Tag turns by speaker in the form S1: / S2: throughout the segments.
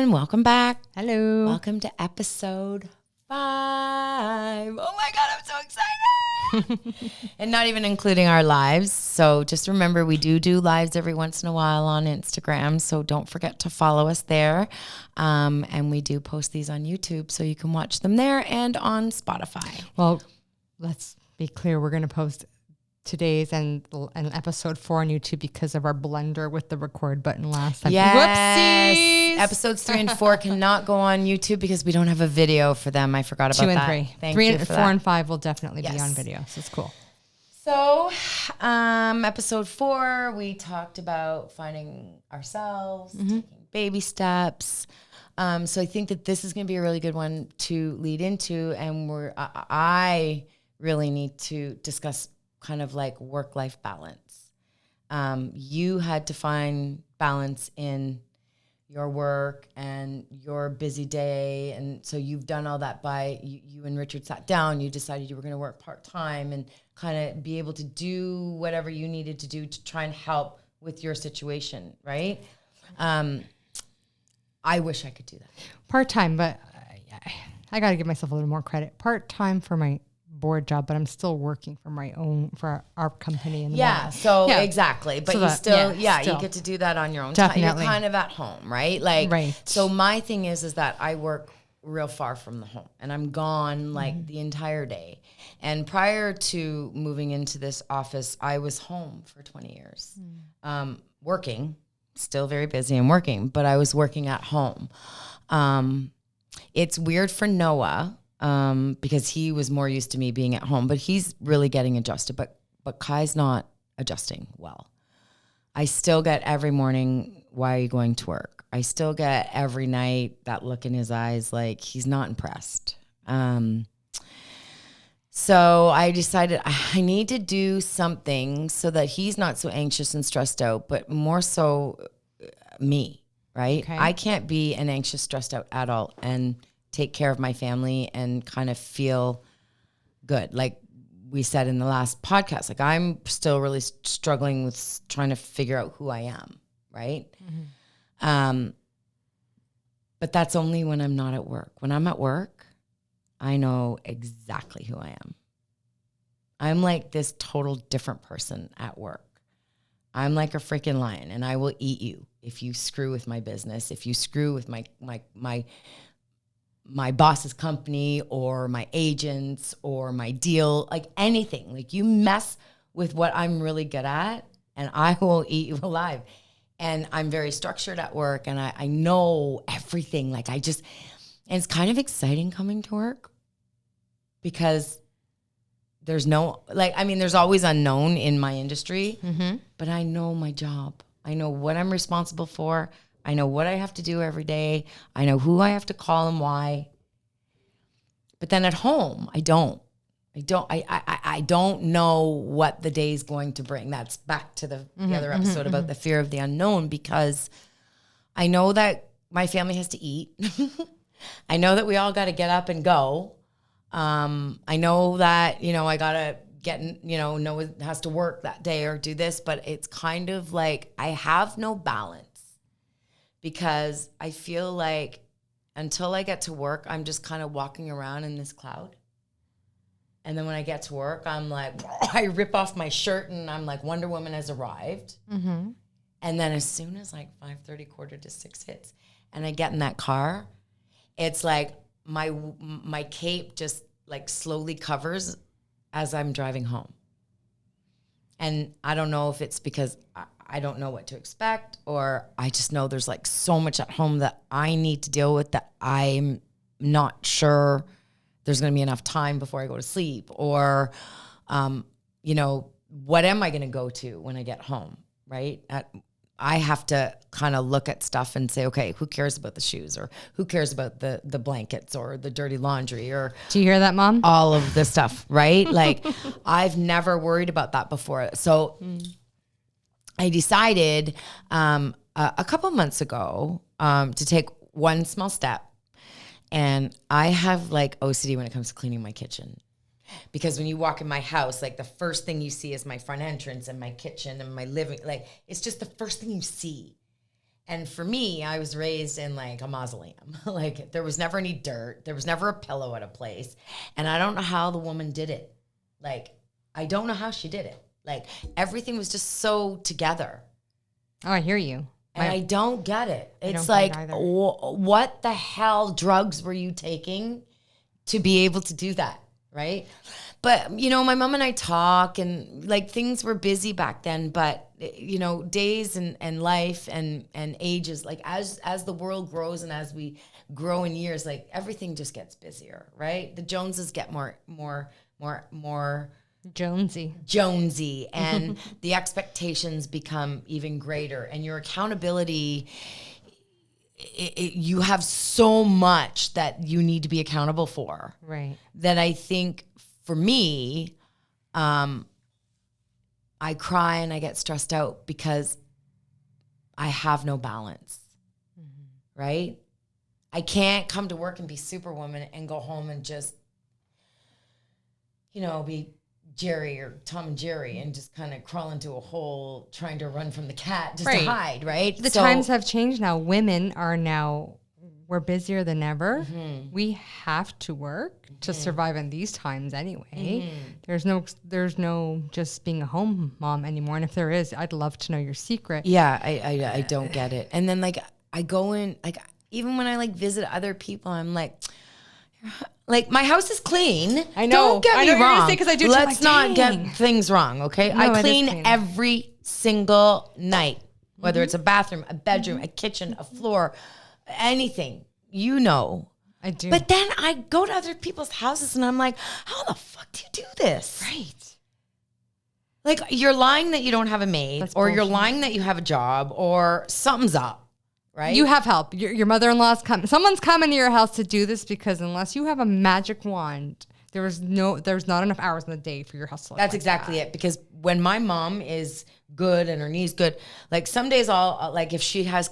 S1: everyone. Welcome back.
S2: Hello.
S1: Welcome to episode 5. Oh my God, I'm so excited. And not even including our lives. So just remember, we do lives every once in a while on Instagram. So don't forget to follow us there. And we do post these on YouTube, so you can watch them there and on Spotify.
S2: Well, let's be clear. We're going to post today's and episode 4 on YouTube because of our blunder with the record button last time.
S1: Yes.
S2: Whoopsies.
S1: Episodes 3 and 4 cannot go on YouTube because we don't have a video for them. I forgot about
S2: 2 and
S1: that.
S2: 3.
S1: Thank
S2: 3
S1: you
S2: and
S1: for
S2: 4
S1: that.
S2: and 5 will definitely be
S1: Yes.
S2: on video. So it's cool.
S1: So, episode 4, we talked about finding ourselves, taking baby steps. So I think that this is going to be a really good one to lead into, and I really need to discuss kind of like work-life balance. You had to find balance in your work and your busy day, and so you've done all that by you and Richard sat down. You decided you were going to work part-time and kind of be able to do whatever you needed to do to try and help with your situation, right? I wish I could do that.
S2: Part-time, but I got to give myself a little more credit. Part-time for my board job, but I'm still working for our company in the morning.
S1: So exactly. But
S2: So
S1: you
S2: that-
S1: still,
S2: still.
S1: you get to do that on your own
S2: Definitely.
S1: time. You're kind of at home, right? Like,
S2: Right.
S1: So my thing is that I work real far from the home and I'm gone like the entire day. And prior to moving into this office, I was home for 20 years, working, still very busy and working, but I was working at home. It's weird for Noah, because he was more used to me being at home, but he's really getting adjusted. But Kai's not adjusting well. I still get every morning, why are you going to work? I still get every night that look in his eyes like he's not impressed. So I decided I need to do something so that he's not so anxious and stressed out, but more so me, right?
S2: Okay.
S1: I can't be an anxious, stressed out adult and take care of my family and kind of feel good. Like we said in the last podcast, like I'm still really struggling with trying to figure out who I am, right? But that's only when I'm not at work. When I'm at work, I know exactly who I am. I'm like this total different person at work. I'm like a freaking lion and I will eat you if you screw with my business, if you screw with my boss's company or my agents or my deal, like anything. Like you mess with what I'm really good at and I will eat you alive. And I'm very structured at work and I know everything. Like and it's kind of exciting coming to work because there's there's always unknown in my industry, but I know my job. I know what I'm responsible for. I know what I have to do every day. I know who I have to call and why. But then at home, I don't know what the day is going to bring. That's back to the other episode about the fear of the unknown, because I know that my family has to eat. I know that we all got to get up and go. I know that, I got to get, Noah has to work that day or do this, but it's kind of like I have no balance because I feel like until I get to work, I'm just kind of walking around in this cloud. And then when I get to work, I'm like, I rip off my shirt and I'm like, Wonder Woman has arrived. And then as soon as like 5:30, 5:45 hits and I get in that car, it's like my cape just like slowly covers as I'm driving home. And I don't know if it's because I don't know what to expect, or I just know there's like so much at home that I need to deal with that I'm not sure there's going to be enough time before I go to sleep, or, what am I going to go to when I get home, right? I have to kind of look at stuff and say, okay, who cares about the shoes, or who cares about the blankets or the dirty laundry, or
S2: Do you hear that, Mom?
S1: all of this stuff, right? Like I've never worried about that before. So I decided a couple months ago to take one small step. And I have like OCD when it comes to cleaning my kitchen. Because when you walk in my house, like the first thing you see is my front entrance and my kitchen and my living. Like it's just the first thing you see. And for me, I was raised in like a mausoleum. Like there was never any dirt. There was never a pillow at a place. And I don't know how the woman did it. Like, I don't know how she did it. Like everything was just so together.
S2: Oh, I hear you.
S1: And I don't get it. It's
S2: don't
S1: like,
S2: get it either.
S1: what the hell drugs were you taking to be able to do that? Right. But, you know, my mom and I talk and like things were busy back then, but you know, days and life and ages, like as the world grows and as we grow in years, like everything just gets busier, right? The Joneses get more Jonesy and the expectations become even greater and your accountability, you have so much that you need to be accountable for.
S2: Right.
S1: That I think for me, I cry and I get stressed out because I have no balance, right? I can't come to work and be Superwoman and go home and just, you know, be Jerry or Tom and Jerry and just kind of crawl into a hole trying to run from the cat just to hide, right?
S2: The times have changed now. Women are now, we're busier than ever. We have to work to survive in these times anyway. There's no just being a home mom anymore. And if there is, I'd love to know your secret.
S1: Yeah, I don't get it. And then like I go in, like even when I like visit other people, I'm like my house is clean.
S2: I know.
S1: Don't get
S2: I
S1: me
S2: know what you're gonna
S1: wrong.
S2: say 'cause I do too.
S1: Let's
S2: I'm like,
S1: not
S2: dang.
S1: get things wrong, okay?
S2: No,
S1: I
S2: it is
S1: clean
S2: clean.
S1: every single night, whether it's a bathroom, a bedroom, a kitchen, a floor, anything. You know.
S2: I do.
S1: But then I go to other people's houses and I'm like, how the fuck do you do this?
S2: Right.
S1: Like you're lying that you don't have a maid,
S2: That's
S1: or you're
S2: bullshit.
S1: lying that you have a job, or something's up, right?
S2: You have help. Your mother-in-law's come. Someone's coming to your house to do this because unless you have a magic wand, there's not enough hours in the day for your house to look
S1: That's
S2: like
S1: exactly
S2: that.
S1: it. Because when my mom is good and her knee's good, like some days I'll like if she has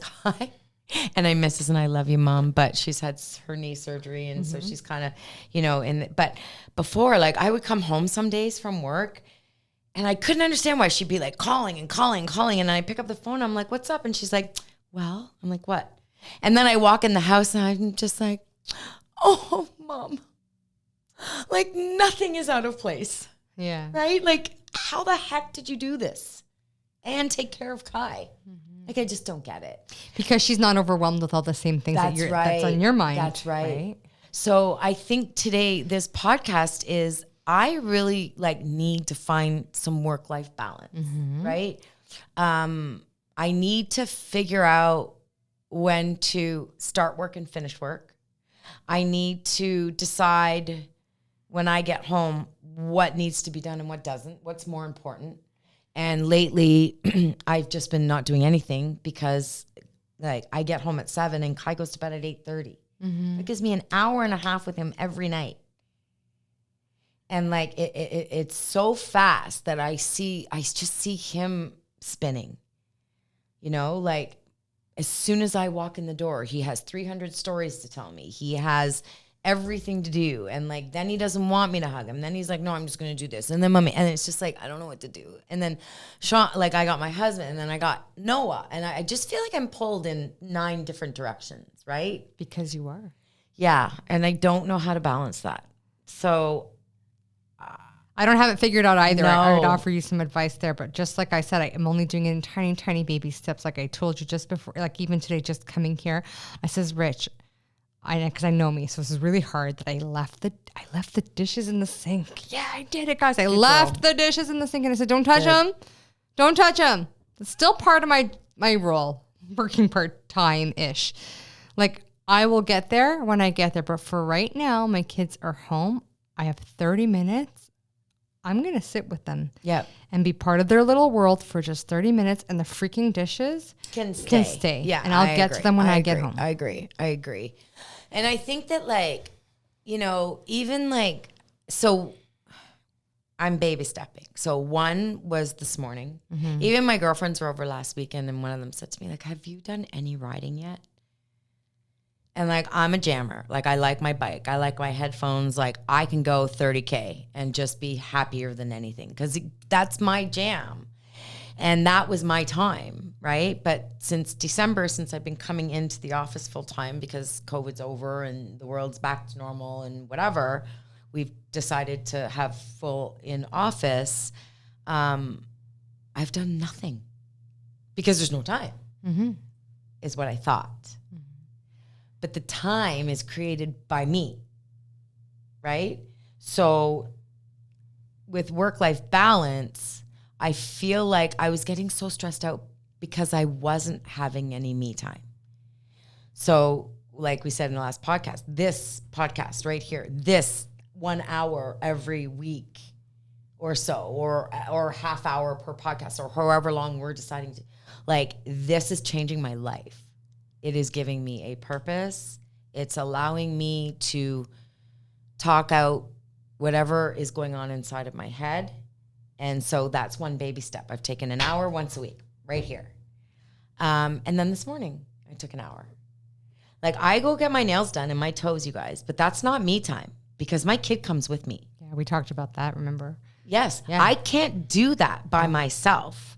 S1: and I miss this and I love you, Mom, but she's had her knee surgery and so she's kind of, you know, but before like I would come home some days from work and I couldn't understand why she'd be like calling and I pick up the phone. I'm like, what's up? And she's like, well, I'm like, what? And then I walk in the house and I'm just like, oh, Mom, like nothing is out of place.
S2: Yeah.
S1: Right? Like, how the heck did you do this? And take care of Kai. Like, I just don't get it.
S2: Because she's not overwhelmed with all the same things that's on your mind.
S1: That's right. So I think today, this podcast is, I really like need to find some work-life balance, right? I need to figure out when to start work and finish work. I need to decide when I get home what needs to be done and what doesn't, what's more important. And lately, I've just been not doing anything because like I get home at 7 and Kai goes to bed at 8:30. It gives me an hour and a half with him every night. And like it's so fast that I just see him spinning. You know, like as soon as I walk in the door, he has 300 stories to tell me. He has everything to do. And like, then he doesn't want me to hug him. Then he's like, no, I'm just going to do this. And then mommy, and it's just like, I don't know what to do. And then Sean, like I got my husband and then I got Noah. And I just feel like I'm pulled in 9 different directions, right?
S2: Because you are.
S1: Yeah. And I don't know how to balance that. So
S2: I don't have it figured out either. I would
S1: No.
S2: offer you some advice there, but just like I said, I am only doing it in tiny, tiny baby steps. Like I told you just before, like even today, just coming here, I says, Rich, because I know me, so this is really hard that I left the dishes in the sink. Yeah, I did it, guys. I left the dishes in the sink, and I said, "Don't touch them, don't touch them." It's still part of my role, working part time ish. Like I will get there when I get there, but for right now, my kids are home. I have 30 minutes. I'm gonna sit with them.
S1: yeah,
S2: And be part of their little world for just 30 minutes, and the freaking dishes
S1: can stay.
S2: Yeah, and I'll get to them when I get home.
S1: I agree. And I think that like, you know, even like, so I'm baby stepping. So one was this morning. Even my girlfriends were over last weekend and one of them said to me like, have you done any riding yet? And like, I'm a jammer. Like I like my bike. I like my headphones. Like I can go 30K and just be happier than anything because that's my jam. And that was my time, right? But since December, since I've been coming into the office full time because COVID's over and the world's back to normal and whatever, we've decided to have full in office. I've done nothing because there's no time, is what I thought. But the time is created by me, right? So with work-life balance, I feel like I was getting so stressed out because I wasn't having any me time. So like we said in the last podcast, this podcast right here, this 1 hour every week or so, or half hour per podcast, or however long we're deciding to, like, this is changing my life. It is giving me a purpose. It's allowing me to talk out whatever is going on inside of my head. And so that's one baby step. I've taken an hour once a week right here. And then this morning I took an hour. Like, I go get my nails done and my toes, you guys, but that's not me time because my kid comes with me.
S2: Yeah, we talked about that, remember?
S1: Yes.
S2: Yeah.
S1: I can't do that by myself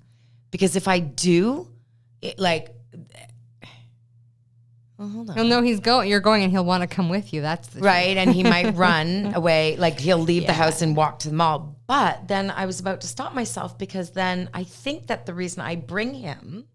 S1: because if I do, it, like, well, hold on.
S2: He'll know you're going and he'll want to come with you. That's the
S1: right. And he might run away. Like, he'll leave the house and walk to the mall. But then I was about to stop myself because then I think that the reason I bring him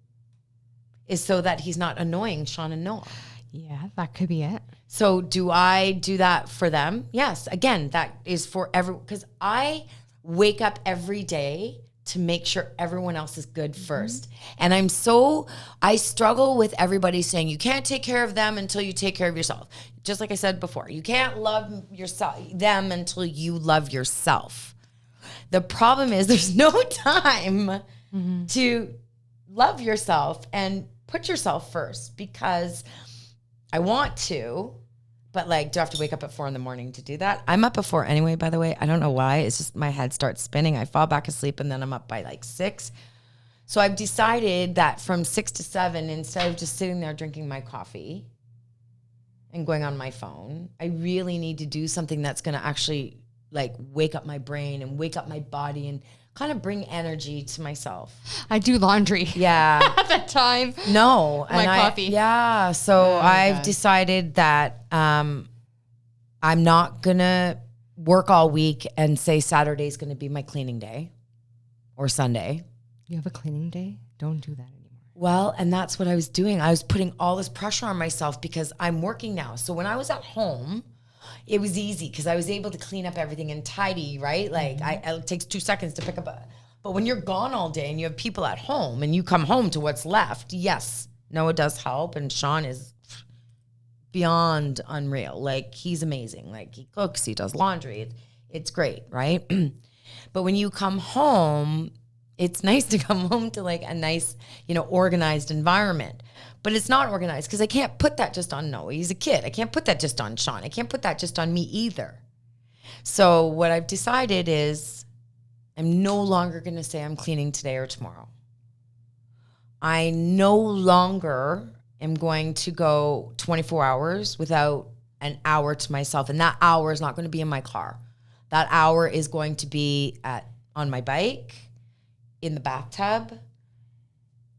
S1: is so that he's not annoying Sean and Noah.
S2: Yeah, that could be it.
S1: So do I do that for them? Yes. Again, that is for everyone, because I wake up every day to make sure everyone else is good first. And I struggle with everybody saying you can't take care of them until you take care of yourself. Just like I said before, you can't love them until you love yourself. The problem is there's no time to love yourself and put yourself first, because I want to, but like, do I have to wake up at 4 a.m. to do that? I'm up at 4 anyway, by the way. I don't know why. It's just my head starts spinning. I fall back asleep and then I'm up by like 6. So I've decided that from 6 to 7, instead of just sitting there drinking my coffee and going on my phone, I really need to do something that's going to actually like wake up my brain and wake up my body and kind of bring energy to myself.
S2: I do laundry.
S1: Yeah.
S2: At that time.
S1: No.
S2: My coffee.
S1: Yeah. So I've decided that I'm not going to work all week and say Saturday is going to be my cleaning day or Sunday.
S2: You have a cleaning day? Don't do that anymore.
S1: Well, and that's what I was doing. I was putting all this pressure on myself because I'm working now. So when I was at home, it was easy because I was able to clean up everything and tidy, right? Like it takes 2 seconds to pick up but when you're gone all day and you have people at home and you come home to what's left, yes, Noah does help. And Sean is beyond unreal. Like, he's amazing. Like, he cooks, he does laundry. It's great, right? But when you come home, it's nice to come home to like a nice, organized environment. But it's not organized because I can't put that just on Noah. He's a kid. I can't put that just on Sean. I can't put that just on me either. So what I've decided is I'm no longer going to say I'm cleaning today or tomorrow. I no longer am going to go 24 hours without an hour to myself. And that hour is not going to be in my car. That hour is going to be on my bike, in the bathtub,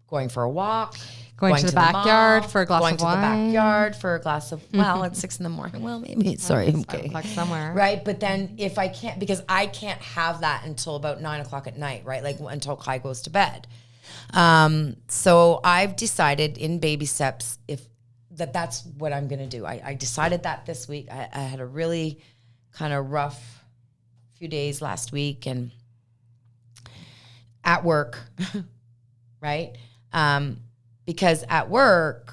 S1: going for a walk.
S2: Going to the backyard for a glass of wine.
S1: Going to the backyard for a glass of, at 6 a.m. Well, maybe, sorry, okay.
S2: Like somewhere.
S1: Right, but then if I can't, because I can't have that until about 9 o'clock at night, right? Like until Kai goes to bed. So I've decided in baby steps that's what I'm going to do. I decided that this week. I had a really kind of rough few days last week and at work, right? Because at work,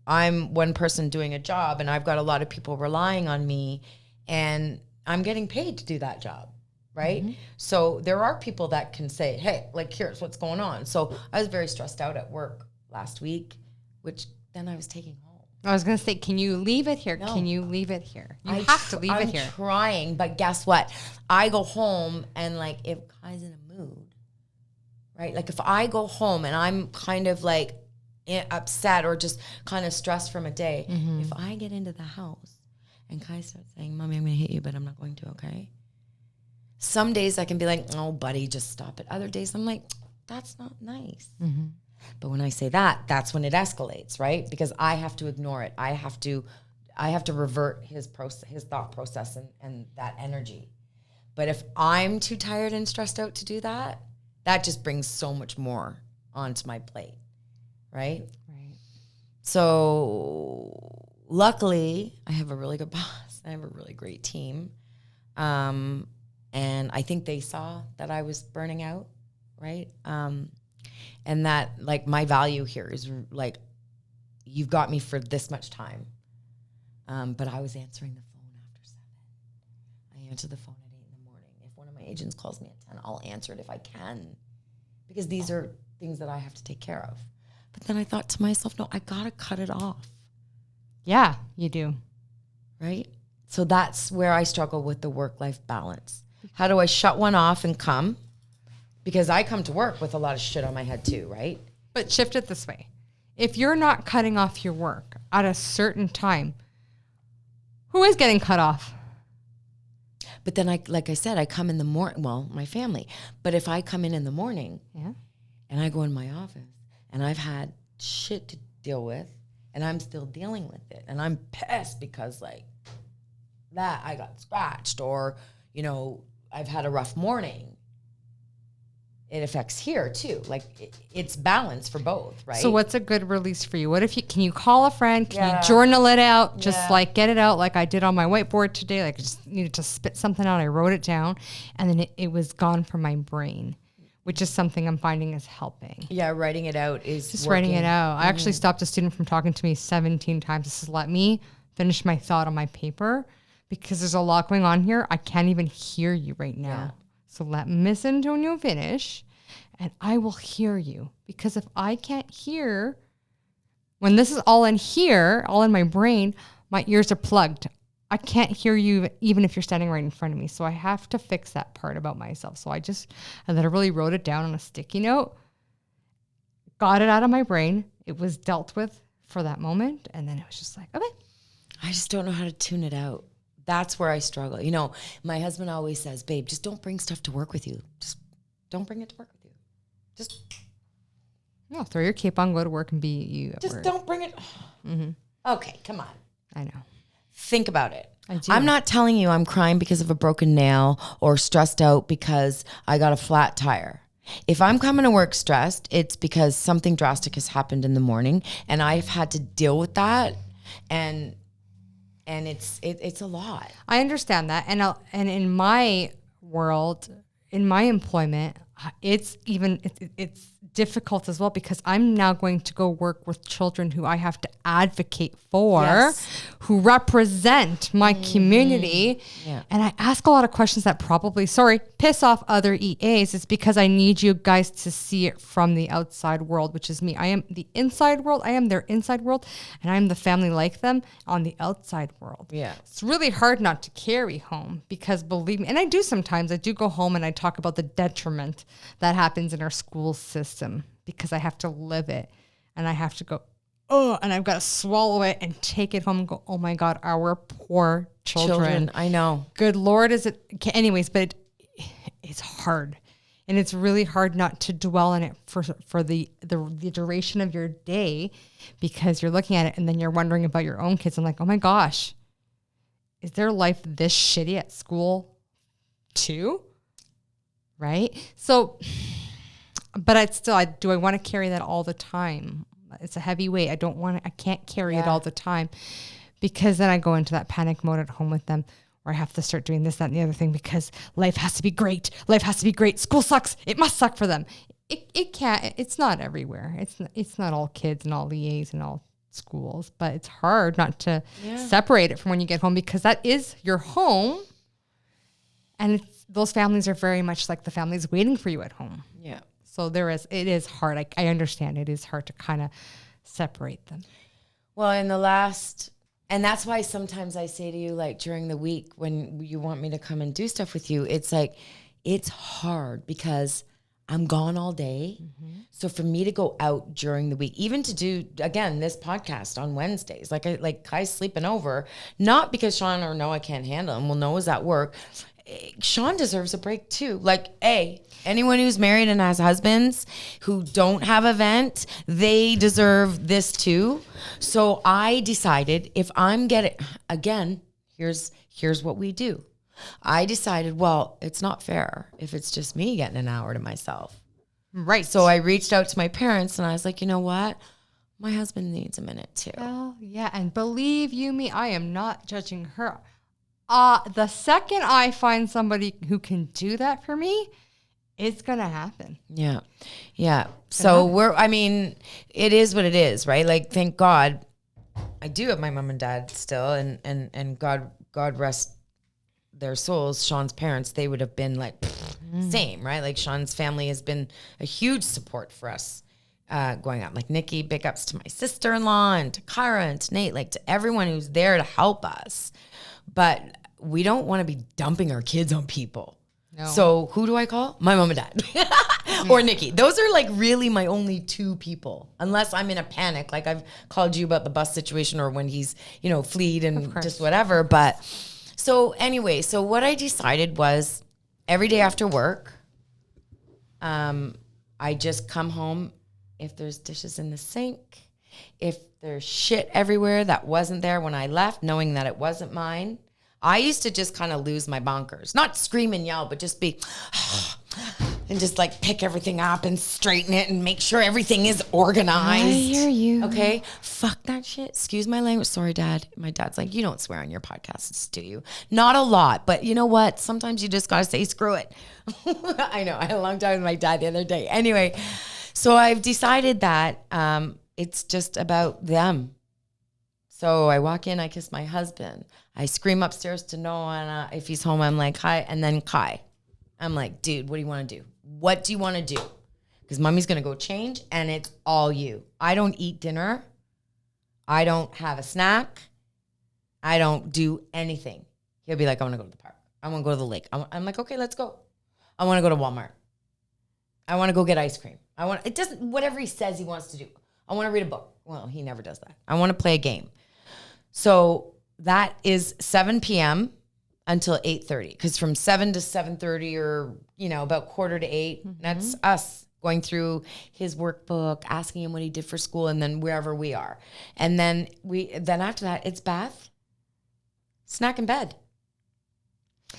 S1: I'm one person doing a job and I've got a lot of people relying on me and I'm getting paid to do that job, right? Mm-hmm. So there are people that can say, hey, like, here's what's going on. So I was very stressed out at work last week, which then I was taking home.
S2: I was going to say, can you leave it here? No. Can you leave it here? You have to leave it here.
S1: I'm trying, but guess what? I go home and like, if Kai's in a mood, right? Like if I go home and I'm kind of like upset or just kind of stressed from a day, if I get into the house and Kai starts saying, Mommy, I'm going to hit you, but I'm not going to, okay? Some days I can be like, oh, buddy, just stop it. Other days I'm like, that's not nice. But when I say that, that's when it escalates, right? Because I have to ignore it. I have to revert his thought process and that energy. But if I'm too tired and stressed out to do that, that just brings so much more onto my plate, right?
S2: Right.
S1: So luckily, I have a really good boss. I have a really great team. And I think they saw that I was burning out, right? And that, like, my value here is, like, you've got me for this much time. But I was answering the phone after 7. I answer the phone at 8 in the morning. If one of my agents calls me at 10, I'll answer it if I can. Because these are things that I have to take care of. But then I thought to myself, no, I got to cut it off.
S2: Yeah, you do.
S1: Right? So that's where I struggle with the work-life balance. How do I shut one off and come? Because I come to work with a lot of shit on my head too, right?
S2: But shift it this way. If you're not cutting off your work at a certain time, who is getting cut off?
S1: But then like I said, I come in the morning, well, my family. But if I come in the morning and I go in my office and I've had shit to deal with and I'm still dealing with it and I'm pissed because, like, that I got scratched or, you know, I've had a rough morning. It affects here too. Like, it's balance for both, right?
S2: So what's a good release for you? What if can you call a friend? Can
S1: Yeah.
S2: you journal it out? Just
S1: Yeah.
S2: like get it out like I did on my whiteboard today. Like I just needed to spit something out. I wrote it down and then it was gone from my brain, which is something I'm finding is helping.
S1: Yeah, writing it out is
S2: Just
S1: working.
S2: writing it out. I actually stopped a student from talking to me 17 times. This is let me finish my thought on my paper because there's a lot going on here. I can't even hear you right now.
S1: Yeah.
S2: So let Miss Antonio finish and I will hear you. Because if I can't hear, when this is all in here, all in my brain, my ears are plugged. I can't hear you even if you're standing right in front of me. So I have to fix that part about myself. So I literally wrote it down on a sticky note, got it out of my brain. It was dealt with for that moment. And then it was just like, okay.
S1: I just don't know how to tune it out. That's where I struggle. You know, my husband always says, babe, just don't bring stuff to work with you. Just don't bring it to work with you. Just
S2: No, throw your cape on, go to work and be you at
S1: just
S2: work.
S1: don't bring it. Okay, come on.
S2: I know.
S1: Think about it.
S2: I do.
S1: I'm not telling you I'm crying because of a broken nail or stressed out because I got a flat tire. If I'm coming to work stressed, it's because something drastic has happened in the morning and I've had to deal with that, and it's a lot.
S2: I understand that. And in my world, in my employment, it's difficult as well because I'm now going to go work with children who I have to advocate for,
S1: Yes.
S2: who represent my community.
S1: Yeah.
S2: And I ask a lot of questions that probably, piss off other EAs. It's because I need you guys to see it from the outside world, which is me. I am the inside world. I am their inside world. And I'm the family like them on the outside world.
S1: Yeah.
S2: It's really hard not to carry home because, believe me, and I do sometimes, I do go home and I talk about the detriment that happens in our school system because I have to live it and I have to go, oh, and I've got to swallow it and take it home and go, oh my God, our poor children.
S1: I know.
S2: Good Lord, is it? Anyways, but it's hard. And it's really hard not to dwell on it for the duration of your day because you're looking at it and then you're wondering about your own kids. I'm like, oh my gosh, is their life this shitty at school too? Right? So, but do I want to carry that all the time? It's a heavy weight. I can't carry it all the time because then I go into that panic mode at home with them where I have to start doing this, that, and the other thing because life has to be great. Life has to be great. School sucks. It must suck for them. It can't, it's not everywhere. It's not all kids and all EAs and all schools, but it's hard not to separate it from when you get home because that is your home. And those families are very much like the families waiting for you at home.
S1: Yeah.
S2: So it is hard. I understand it is hard to kind of separate them.
S1: Well, and that's why sometimes I say to you, like during the week when you want me to come and do stuff with you, it's like, it's hard because I'm gone all day. Mm-hmm. So for me to go out during the week, even to do, again, this podcast on Wednesdays, like Kai's sleeping over, not because Sean or Noah can't handle him. Well, Noah's at work Sean deserves a break too. Like, anyone who's married and has husbands who don't have a vent, they deserve this too. So I decided if I'm getting, again, here's what we do. I decided, well, it's not fair if it's just me getting an hour to myself.
S2: Right.
S1: So I reached out to my parents and I was like, you know what? My husband needs a minute too.
S2: Well, yeah. And believe you me, I am not judging her. The second I find somebody who can do that for me, it's going to happen.
S1: Yeah. Yeah. So it is what it is, right? Like, thank God I do have my mom and dad still, and God rest their souls. Sean's parents, they would have been like, same, right? Like, Sean's family has been a huge support for us going up. Like, Nikki, big ups to my sister-in-law and to Kyra and to Nate, like to everyone who's there to help us. But we don't want to be dumping our kids on people. No. So who do I call? My mom and dad or Nikki. Those are like really my only two people, unless I'm in a panic. Like, I've called you about the bus situation or when he's, fleed and just whatever. But so anyway, so what I decided was every day after work, I just come home. If there's dishes in the sink, if there's shit everywhere that wasn't there when I left, knowing that it wasn't mine, I used to just kind of lose my bonkers. Not scream and yell, but just be, and just like pick everything up and straighten it and make sure everything is organized.
S2: I hear you.
S1: Okay? Fuck that shit. Excuse my language. Sorry, Dad. My dad's like, you don't swear on your podcasts, do you? Not a lot, but you know what? Sometimes you just got to say, screw it. I know. I had a long time with my dad the other day. Anyway, so I've decided that it's just about them. So I walk in, I kiss my husband. I scream upstairs to Noah, and if he's home, I'm like, hi. And then Kai. I'm like, dude, what do you want to do? What do you want to do? Because mommy's going to go change, and it's all you. I don't eat dinner. I don't have a snack. I don't do anything. He'll be like, I want to go to the park. I want to go to the lake. I'm like, okay, let's go. I want to go to Walmart. I want to go get ice cream. Whatever he says he wants to do. I want to read a book. Well, he never does that. I want to play a game. So that is 7 p.m. until 8:30. Because from 7 to 7:30 or, about 7:45, that's us going through his workbook, asking him what he did for school, and then wherever we are. And then after that, it's bath, snack, and bed.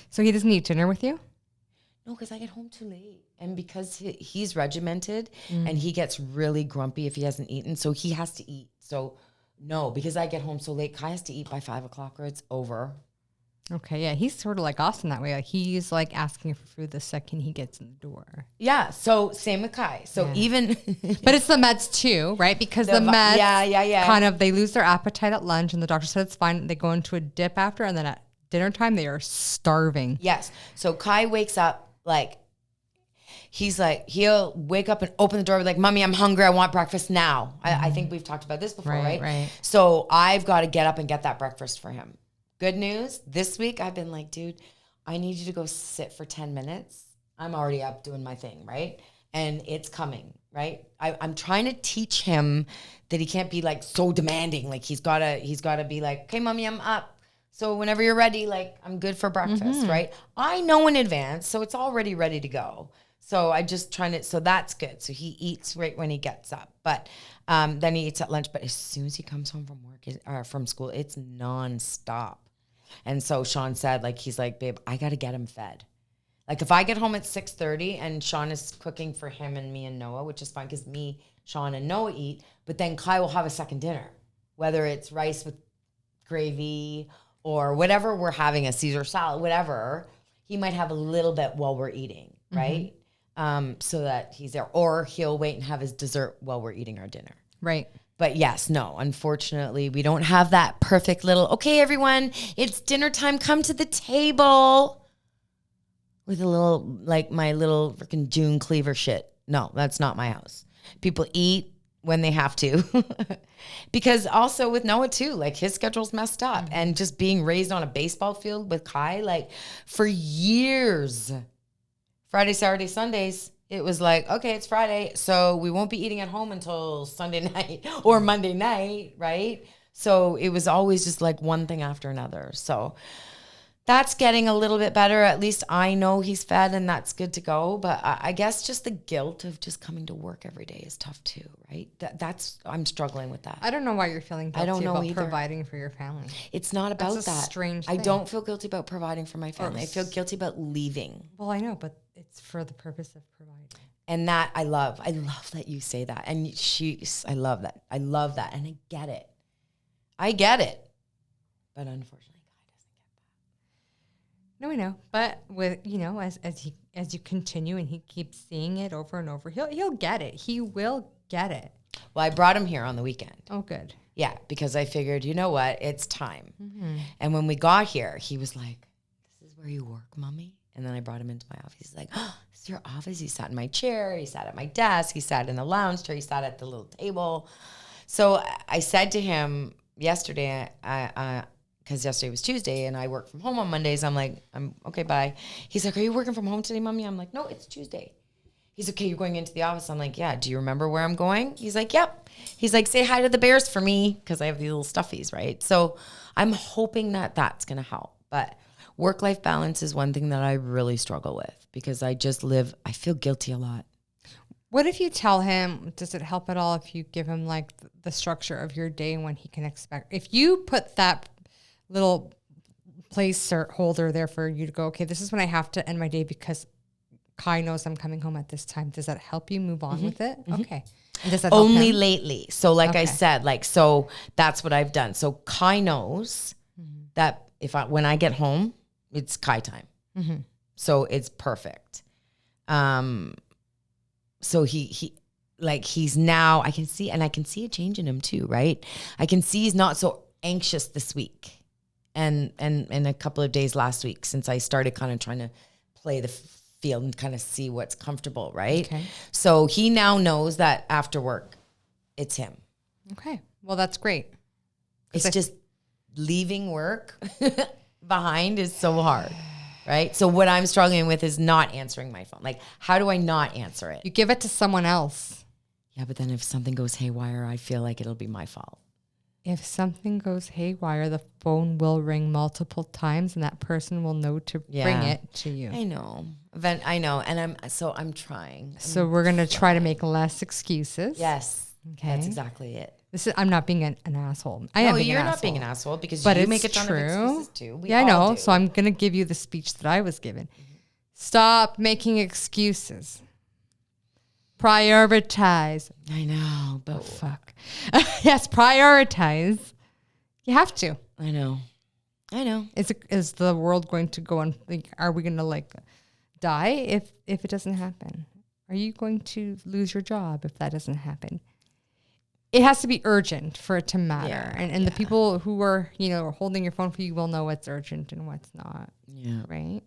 S2: So he doesn't eat dinner with you?
S1: No, because I get home too late. And because he's regimented and he gets really grumpy if he hasn't eaten. So he has to eat. So no, because I get home so late, Kai has to eat by 5 o'clock or it's over. Okay,
S2: yeah. He's sort of like Austin that way. Like, he's like asking for food the second he gets in the door.
S1: Yeah. So same with Kai. So even.
S2: But it's the meds too, right? Because the meds kind of, they lose their appetite at lunch and the doctor said it's fine. They go into a dip after, and then at dinner time, they are starving.
S1: Yes. So Kai wakes up like, he's like, he'll wake up and open the door, like, Mommy, I'm hungry. I want breakfast now. I think we've talked about this before, right?
S2: Right.
S1: So I've got to get up and get that breakfast for him. Good news. This week, I've been like, dude, I need you to go sit for 10 minutes. I'm already up doing my thing, right? And it's coming, right? I'm trying to teach him that he can't be like so demanding. Like, he's got to be like, okay, Mommy, I'm up. So whenever you're ready, like, I'm good for breakfast, right? I know in advance, so it's already ready to go. So I just so that's good. So he eats right when he gets up, but then he eats at lunch. But as soon as he comes home from work or from school, it's nonstop. And so Sean said, like, he's like, babe, I got to get him fed. Like, if I get home at 6:30 and Sean is cooking for him and me and Noah, which is fine because me, Sean, and Noah eat, but then Kai will have a second dinner, whether it's rice with gravy or whatever we're having, a Caesar salad, whatever. He might have a little bit while we're eating, right? So that he's there, or he'll wait and have his dessert while we're eating our dinner.
S2: Right.
S1: But yes, no, unfortunately, we don't have that perfect little, okay, everyone, it's dinner time, come to the table with a little, like my little freaking June Cleaver shit. No, that's not my house. People eat when they have to. Because also with Noah too, like, his schedule's messed up. And just being raised on a baseball field with Kai, like, for years, Friday, Saturday, Sundays, it was like, okay, it's Friday, so we won't be eating at home until Sunday night or Monday night, right? So it was always just like one thing after another. So That's getting a little bit better. At least I know he's fed and that's good to go. But I guess just the guilt of just coming to work every day is tough too, right? I'm struggling with that.
S2: I don't know why you're feeling guilty
S1: I don't know
S2: about
S1: either.
S2: providing for your family.
S1: It's not about
S2: That's a
S1: that.
S2: strange
S1: I
S2: thing.
S1: don't feel guilty about providing for my family. I feel guilty about leaving.
S2: Well, I know, but it's for the purpose of providing.
S1: And that I love that you say that. And I love that. I love that. And I get it. But unfortunately,
S2: No, I know, but with as you continue and he keeps seeing it over and over, he'll get it. He will get it.
S1: well, I brought him here on the weekend.
S2: Oh, good.
S1: Yeah, because I figured, you know what, it's time. Mm-hmm. And when we got here, he was like, "This is where you work, Mommy." And then I brought him into my office. He's like, "Oh, this is your office." He sat in my chair. He sat at my desk. He sat in the lounge chair. He sat at the little table. So I said to him yesterday, because yesterday was Tuesday and I work from home on Mondays. I'm like, I'm okay, bye. He's like, "Are you working from home today, Mommy?" I'm like, "No, it's Tuesday." He's okay, "You're going into the office?" I'm like, "Yeah, do you remember where I'm going?" He's like, "Yep." He's like, "Say hi to the bears for me," because I have these little stuffies, right? So I'm hoping that that's going to help. But work-life balance is one thing that I really struggle with because I feel guilty a lot.
S2: What if you tell him, does it help at all if you give him like the structure of your day and when he can expect? If you put that little placeholder there for you to go, okay, this is when I have to end my day because Kai knows I'm coming home at this time. Does that help you move on with it? Mm-hmm. Okay. And does that help
S1: Only
S2: him?
S1: lately. So like I said, so that's what I've done. So Kai knows that when I get home, it's Kai time. Mm-hmm. So it's perfect. So he's now, I can see a change in him too, right? I can see he's not so anxious this week and a couple of days last week since I started kind of trying to play the field and kind of see what's comfortable, right?
S2: Okay.
S1: So he now knows that after work, it's him.
S2: Okay. Well, that's great.
S1: It's just leaving work behind is so hard, right? So what I'm struggling with is not answering my phone. Like, how do I not answer it?
S2: You give it to someone else.
S1: Yeah, but then if something goes haywire, I feel like it'll be my fault.
S2: If something goes haywire, the phone will ring multiple times and that person will know to bring it to you.
S1: I know. I know. And I'm trying.
S2: So we're going to try to make less excuses.
S1: Yes.
S2: Okay.
S1: That's exactly it.
S2: I'm not being an asshole.
S1: You're not being an asshole because you make a ton of excuses too.
S2: Yeah, I know. So I'm going to give you the speech that I was given. Mm-hmm. Stop making excuses. Prioritize.
S1: I know, but
S2: fuck. Yes, prioritize. You have to.
S1: I know.
S2: Is the world going to go on? Like, are we going to die if it doesn't happen? Are you going to lose your job if that doesn't happen? It has to be urgent for it to matter. Yeah, and the people who are, holding your phone for you will know what's urgent and what's not.
S1: Yeah.
S2: Right?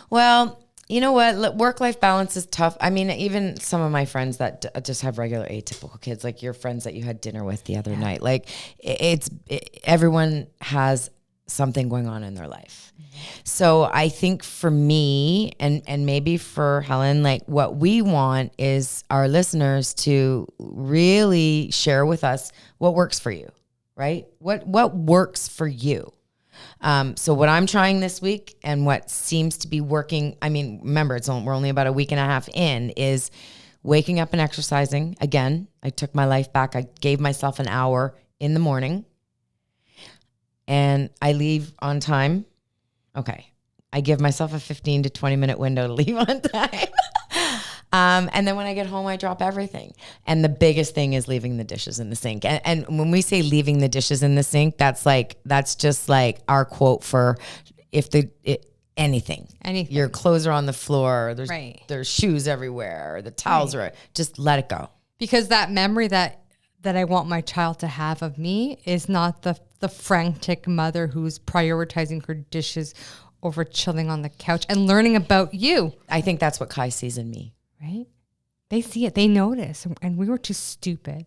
S1: Well, you know what? Work-life balance is tough. I mean, even some of my friends that just have regular atypical kids, like your friends that you had dinner with the other night, like everyone has something going on in their life. So I think for me and maybe for Helen, like what we want is our listeners to really share with us what works for you, right? What works for you. So what I'm trying this week and what seems to be working, I mean, remember, we're only about a week and a half in, is waking up and exercising. Again, I took my life back. I gave myself an hour in the morning and I leave on time. Okay. I give myself a 15 to 20 minute window to leave on time. And then when I get home, I drop everything. And the biggest thing is leaving the dishes in the sink. And when we say leaving the dishes in the sink, that's just like our quote for anything. Your clothes are on the floor. There's shoes everywhere. The towels are, just let it go.
S2: Because that memory that I want my child to have of me is not the frantic mother who's prioritizing her dishes over chilling on the couch and learning about you.
S1: I think that's what Kai sees in me.
S2: Right? They see it. They notice. And we were too stupid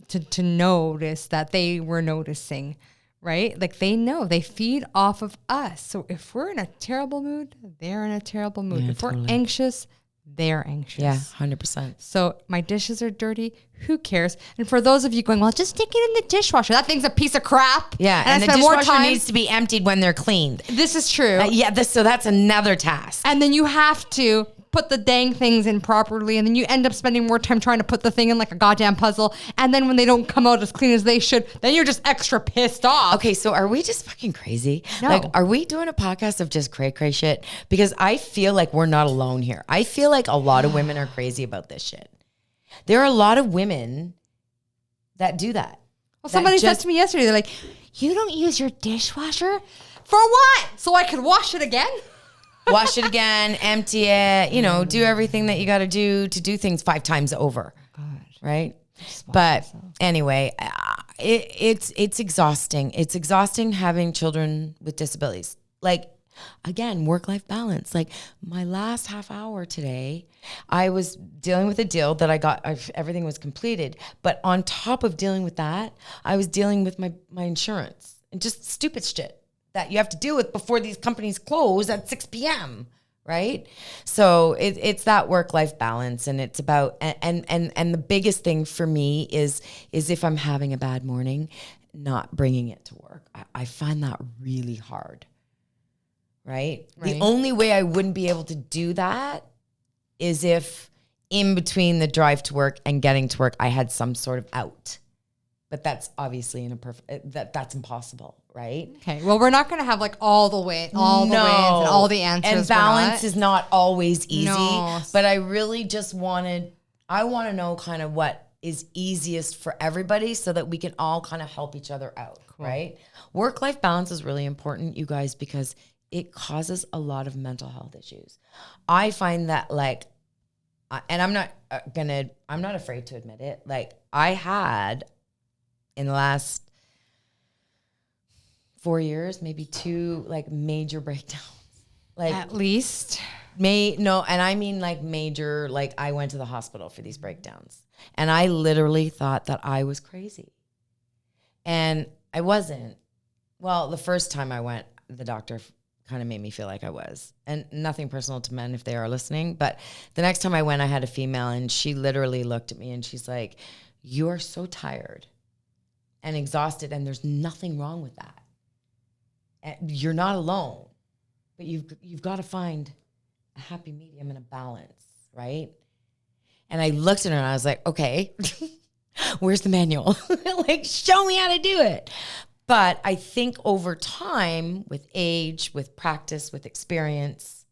S2: to notice that they were noticing, right? Like they know. They feed off of us. So if we're in a terrible mood, they're in a terrible mood. If we're anxious, they're anxious.
S1: Yeah, 100%.
S2: So my dishes are dirty. Who cares? And for those of you going, well, just stick it in the dishwasher. That thing's a piece of crap.
S1: Yeah, and the dishwasher needs to be emptied when they're cleaned.
S2: This is true.
S1: So that's another task.
S2: And then you have to put the dang things in properly, and then you end up spending more time trying to put the thing in like a goddamn puzzle. And then when they don't come out as clean as they should, then you're just extra pissed off.
S1: Okay, so are we just fucking crazy?
S2: No.
S1: Like, are we doing a podcast of just cray shit? Because I feel like we're not alone here. I feel like a lot of women are crazy about this shit. There are a lot of women that do that.
S2: Well, somebody said to me yesterday, they're like, you don't use your dishwasher? For what? So I could wash it again?
S1: Wash it again, empty it, do everything that you got to do things 5 times over.
S2: God.
S1: Right? But anyway, it's exhausting. It's exhausting having children with disabilities. Like, again, work-life balance. Like, my last half hour today, I was dealing with a deal that I got, everything was completed. But on top of dealing with that, I was dealing with my insurance and just stupid shit that you have to deal with before these companies close at 6 p.m., right? So it's that work-life balance, and it's about, and the biggest thing for me is if I'm having a bad morning, not bringing it to work. I find that really hard, right? The only way I wouldn't be able to do that is if in between the drive to work and getting to work, I had some sort of out. But that's obviously that's impossible, right?
S2: Okay. Well, we're not going to have like all the wins and all the answers.
S1: And balance is not always easy.
S2: No.
S1: But I really just want to know kind of what is easiest for everybody so that we can all kind of help each other out, right? Work-life balance is really important, you guys, because it causes a lot of mental health issues. I find that and I'm not afraid to admit it. Like, I had, in the last 4 years, maybe 2 like major breakdowns. Like,
S2: at least.
S1: And I mean like major, like I went to the hospital for these breakdowns. And I literally thought that I was crazy. And I wasn't. Well, the first time I went, the doctor kind of made me feel like I was. And nothing personal to men if they are listening. But the next time I went, I had a female, and she literally looked at me and she's like, "You are so tired and exhausted, and there's nothing wrong with that. And you're not alone, but you've got to find a happy medium and a balance, right?" And I looked at her and I was like, "Okay, where's the manual? Like, show me how to do it." But I think over time, with age, with practice, with experience,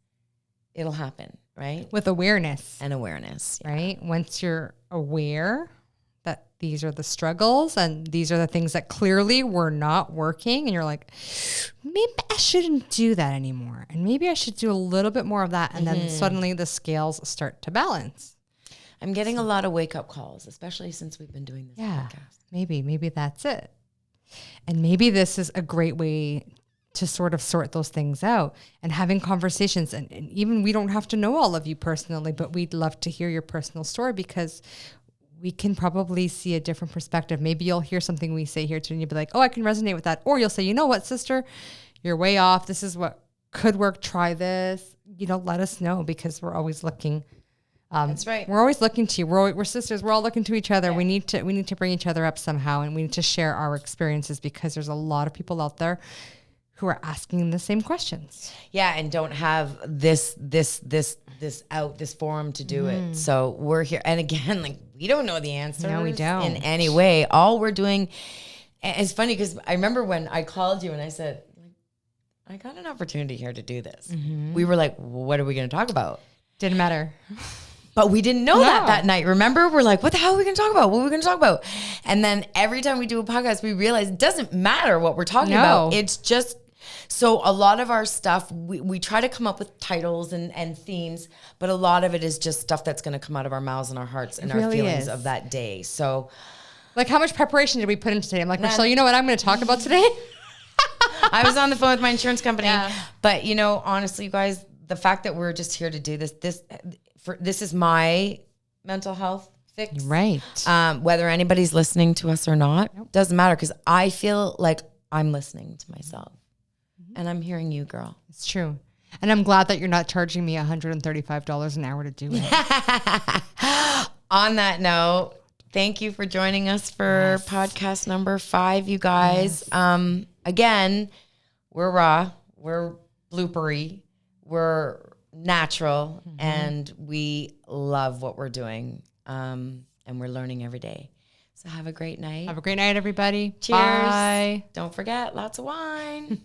S1: it'll happen, right?
S2: With awareness.
S1: And awareness. Yeah.
S2: Right? Once you're aware that these are the struggles and these are the things that clearly were not working, and you're like, maybe I shouldn't do that anymore. And maybe I should do a little bit more of that. And then suddenly the scales start to balance.
S1: I'm getting a lot of wake-up calls, especially since we've been doing this podcast.
S2: Maybe that's it. And maybe this is a great way to sort of sort those things out and having conversations. And even we don't have to know all of you personally, but we'd love to hear your personal story, because we can probably see a different perspective. Maybe you'll hear something we say here today and you'll be like, "Oh, I can resonate with that." Or you'll say, "You know what, sister, you're way off. This is what could work. Try this." Let us know, because we're always looking.
S1: That's right.
S2: We're always looking to you. We're sisters. We're all looking to each other. Yeah. We need to bring each other up somehow, and we need to share our experiences, because there's a lot of people out there who are asking the same questions.
S1: Yeah, and don't have this forum to do it. So we're here. And again, like, we don't know the answers.
S2: No, we don't.
S1: In any way. All we're doing, and it's funny because I remember when I called you and I said, "I got an opportunity here to do this." We were like, well, "What are we going to talk about?"
S2: Didn't matter.
S1: But we didn't know that night. Remember? We're like, "What the hell are we going to talk about? What are we going to talk about?" And then every time we do a podcast, we realize it doesn't matter what we're talking about. It's just, so a lot of our stuff, we try to come up with titles and themes, but a lot of it is just stuff that's going to come out of our mouths and our hearts and our feelings of that day. So,
S2: like, how much preparation did we put into today? I'm like, "Michelle, you know what I'm going to talk about today?"
S1: I was on the phone with my insurance company. Yeah. But, honestly, you guys, the fact that we're just here to do this is my mental health fix.
S2: Right.
S1: Whether anybody's listening to us or not, doesn't matter, because I feel like I'm listening to myself and I'm hearing you, girl.
S2: It's true. And I'm glad that you're not charging me $135 an hour to do it.
S1: On that note, thank you for joining us for podcast number 5, you guys. Again, we're raw, we're bloopery, we're natural, and we love what we're doing. And we're learning every day. So have a great night.
S2: Have a great night, everybody.
S1: Cheers.
S2: Bye.
S1: Don't forget, lots of wine.